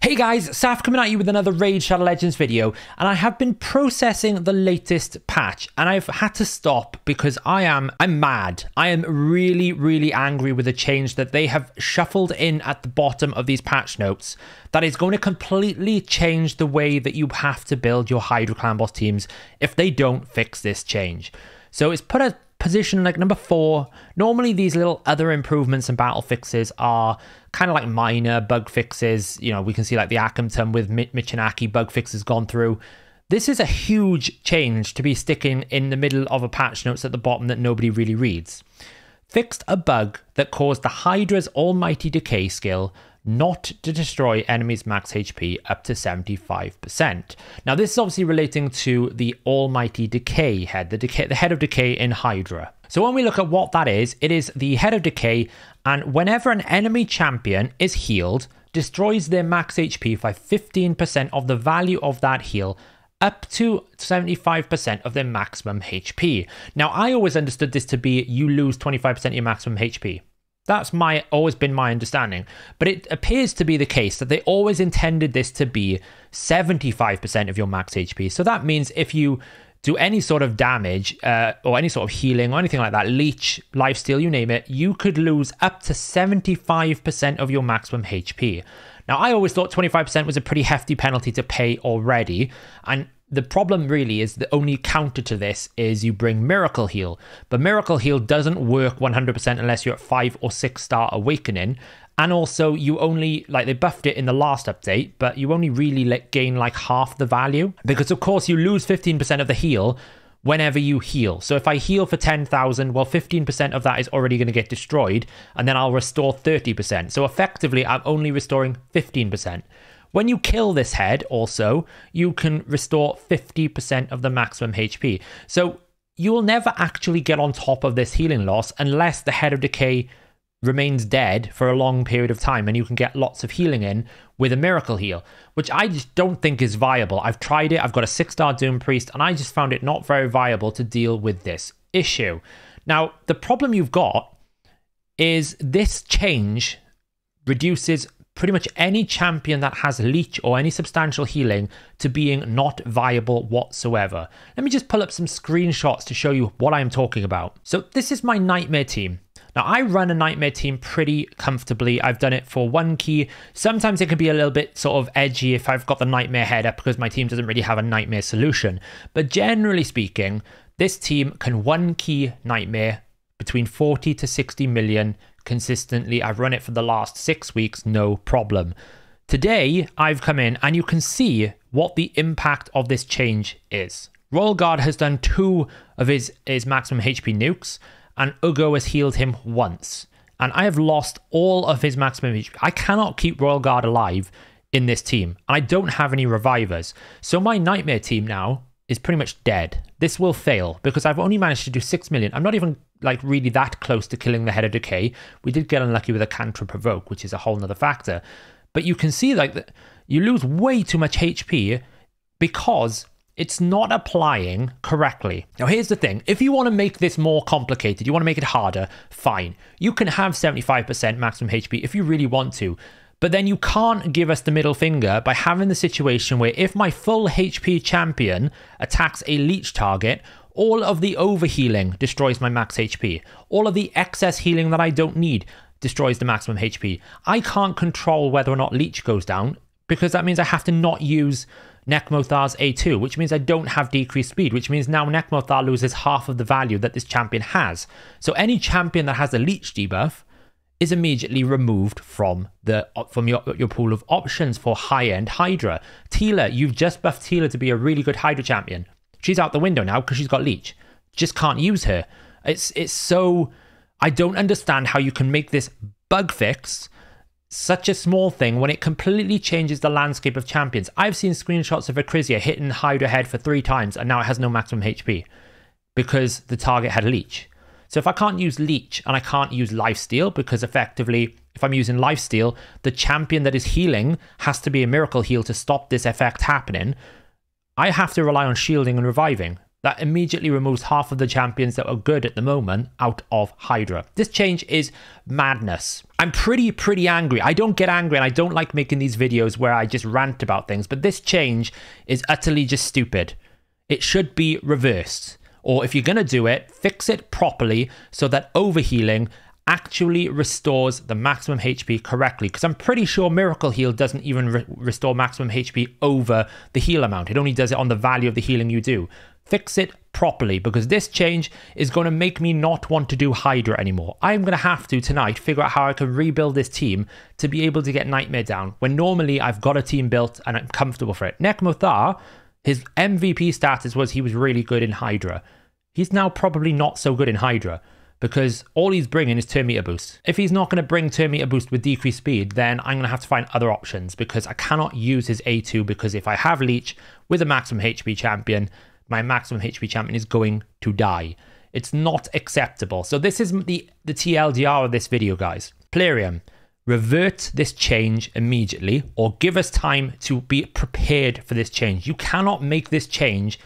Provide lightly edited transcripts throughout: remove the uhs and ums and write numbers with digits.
Hey guys, Saf coming at you with another Raid Shadow Legends video, and I have been processing the latest patch, and I've had to stop because I'm mad. I am really angry with the change that they have shuffled in at the bottom of these patch notes that is going to completely change the way that you have to build your Hydra clan boss teams if they don't fix this change. So it's put a position like number 4. Normally these little other improvements and battle fixes are kind of like minor bug fixes. You know, we can see like the Akamton with Michinaki bug fixes gone through. This is a huge change to be sticking in the middle of a patch notes at the bottom that nobody really reads. Fixed a bug that caused the Hydra's almighty Decay skill not to destroy enemies' max HP up to 75%. Now this is obviously relating to the almighty Decay head, the head of Decay in Hydra. So when we look at what that is, it is the head of Decay, and whenever an enemy champion is healed, destroys their max HP by 15% of the value of that heal up to 75% of their maximum HP. Now I always understood this to be you lose 25% of your maximum HP. That's always been my understanding, but it appears to be the case that they always intended this to be 75% of your max HP. So that means if you do any sort of damage or any sort of healing or anything like that, leech, lifesteal, you name it, you could lose up to 75% of your maximum HP. Now, I always thought 25% was a pretty hefty penalty to pay already, and the problem really is the only counter to this is you bring Miracle Heal. But Miracle Heal doesn't work 100% unless you're at 5 or 6 star Awakening. And also you only, like they buffed it in the last update, but you only really gain like half the value. Because of course you lose 15% of the heal whenever you heal. So if I heal for 10,000, well 15% of that is already going to get destroyed. And then I'll restore 30%. So effectively I'm only restoring 15%. When you kill this head, also, you can restore 50% of the maximum HP. So you will never actually get on top of this healing loss unless the head of Decay remains dead for a long period of time and you can get lots of healing in with a Miracle Heal, which I just don't think is viable. I've tried it, I've got a 6-star Doom Priest, and I just found it not very viable to deal with this issue. Now, the problem you've got is this change reduces pretty much any champion that has leech or any substantial healing to being not viable whatsoever. Let me just pull up some screenshots to show you what I'm talking about. So this is my Nightmare team. Now I run a Nightmare team pretty comfortably. I've done it for 1 key. Sometimes it can be a little bit sort of edgy if I've got the Nightmare head up because my team doesn't really have a Nightmare solution. But generally speaking, this team can 1 key Nightmare between 40 to 60 million consistently. I've run it for the last 6 weeks, no problem. Today, I've come in and you can see what the impact of this change is. Royal Guard has done 2 of his maximum HP nukes, and Ugo has healed him once. And I have lost all of his maximum HP. I cannot keep Royal Guard alive in this team, and I don't have any revivers. So my Nightmare team now is pretty much dead. This will fail because I've only managed to do 6 million. I'm not even like really that close to killing the head of Decay. We did get unlucky with a cantrip provoke, which is a whole nother factor. But you can see like you lose way too much HP because it's not applying correctly. Now here's the thing, if you want to make this more complicated, you want to make it harder, fine. You can have 75% maximum HP if you really want to. But then you can't give us the middle finger by having the situation where if my full HP champion attacks a leech target, all of the overhealing destroys my max HP. All of the excess healing that I don't need destroys the maximum HP. I can't control whether or not leech goes down because that means I have to not use Nekmothar's A2, which means I don't have decreased speed, which means now Nekmothar loses half of the value that this champion has. So any champion that has a leech debuff is immediately removed from your pool of options for high-end Hydra. Tila, you've just buffed Tila to be a really good Hydra champion. She's out the window now because she's got leech. Just can't use her. It's so... I don't understand how you can make this bug fix such a small thing when it completely changes the landscape of champions. I've seen screenshots of Acrisia hitting Hydra head for 3 times and now it has no maximum HP because the target had leech. So if I can't use leech and I can't use lifesteal because effectively if I'm using lifesteal, the champion that is healing has to be a Miracle Heal to stop this effect happening, I have to rely on shielding and reviving. That immediately removes half of the champions that are good at the moment out of Hydra. This change is madness. I'm pretty angry. I don't get angry and I don't like making these videos where I just rant about things, but this change is utterly just stupid. It should be reversed. Or if you're going to do it, fix it properly so that overhealing actually restores the maximum HP correctly. Because I'm pretty sure Miracle Heal doesn't even restore maximum HP over the heal amount. It only does it on the value of the healing you do. Fix it properly, because this change is going to make me not want to do Hydra anymore. I'm going to have to tonight figure out how I can rebuild this team to be able to get Nightmare down, when normally I've got a team built and I'm comfortable for it. Nekmothar, his MVP status was he was really good in Hydra. He's now probably not so good in Hydra, because all he's bringing is turn meter boost. If he's not going to bring turn meter boost with decreased speed, then I'm going to have to find other options, because I cannot use his A2, because if I have Leech with a maximum HP champion, my maximum HP champion is going to die. It's not acceptable. So this is the TLDR of this video, guys. Plarium, revert this change immediately, or give us time to be prepared for this change. You cannot make this change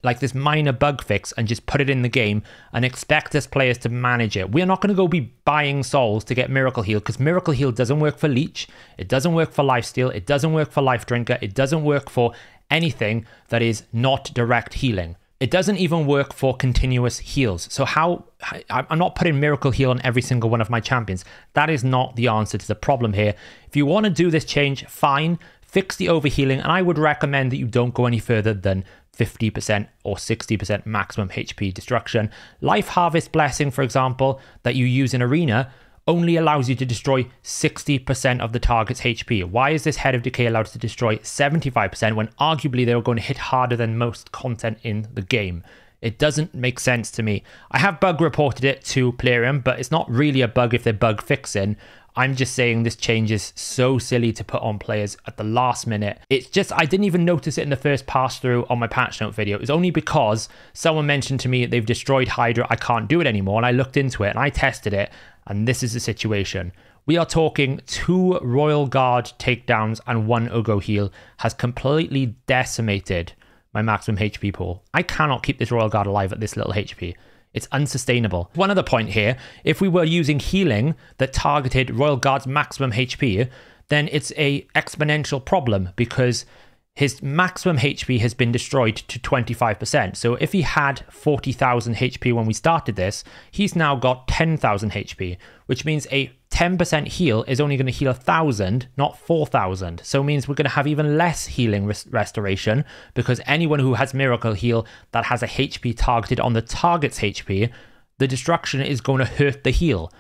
like this minor bug fix and just put it in the game and expect us players to manage it. We're not going to go be buying souls to get Miracle Heal, because Miracle Heal doesn't work for Leech, it doesn't work for Lifesteal, it doesn't work for Life Drinker, it doesn't work for anything that is not direct healing. It doesn't even work for continuous heals. So I'm not putting Miracle Heal on every single one of my champions. That is not the answer to the problem here. If you want to do this change, fine, fix the overhealing, and I would recommend that you don't go any further than 50% or 60% maximum HP destruction. Life Harvest Blessing, for example, that you use in Arena, only allows you to destroy 60% of the target's HP. Why is this Head of Decay allowed to destroy 75% when arguably they were going to hit harder than most content in the game? It doesn't make sense to me. I have bug reported it to Plarium, but it's not really a bug if they're bug fixing. I'm just saying this change is so silly to put on players at the last minute. It's just, I didn't even notice it in the first pass through on my patch note video. It was only because someone mentioned to me they've destroyed Hydra, I can't do it anymore. And I looked into it and I tested it. And this is the situation. We are talking 2 Royal Guard takedowns and 1 Ugo heal has completely decimated my maximum HP pool. I cannot keep this Royal Guard alive at this little HP. It's unsustainable. One other point here, if we were using healing that targeted Royal Guard's maximum HP, then it's a exponential problem, because his maximum HP has been destroyed to 25%. So if he had 40,000 HP when we started this, he's now got 10,000 HP, which means a 10% heal is only going to heal 1,000, not 4,000. So it means we're going to have even less healing restoration, because anyone who has Miracle Heal that has a HP targeted on the target's HP, the destruction is going to hurt the heal.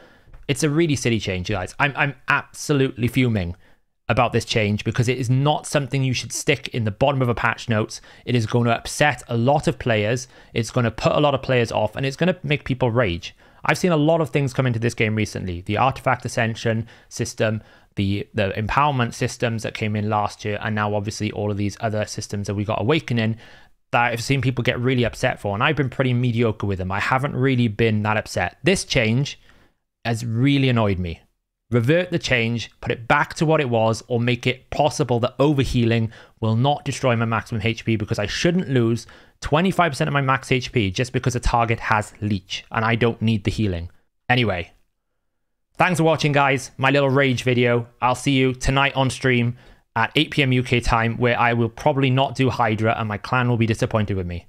It's a really silly change, guys. I'm absolutely fuming about this change, because it is not something you should stick in the bottom of a patch notes. It is going to upset a lot of players. It's going to put a lot of players off, and it's going to make people rage. I've seen a lot of things come into this game recently. The Artifact Ascension system, the empowerment systems that came in last year, and now obviously all of these other systems that we got Awakening that I've seen people get really upset for, and I've been pretty mediocre with them. I haven't really been that upset. This change has really annoyed me. Revert the change, put it back to what it was, or make it possible that overhealing will not destroy my maximum HP, because I shouldn't lose 25% of my max HP just because a target has Leech, and I don't need the healing. Anyway, thanks for watching, guys. My little rage video. I'll see you tonight on stream at 8 PM UK time, where I will probably not do Hydra, and my clan will be disappointed with me.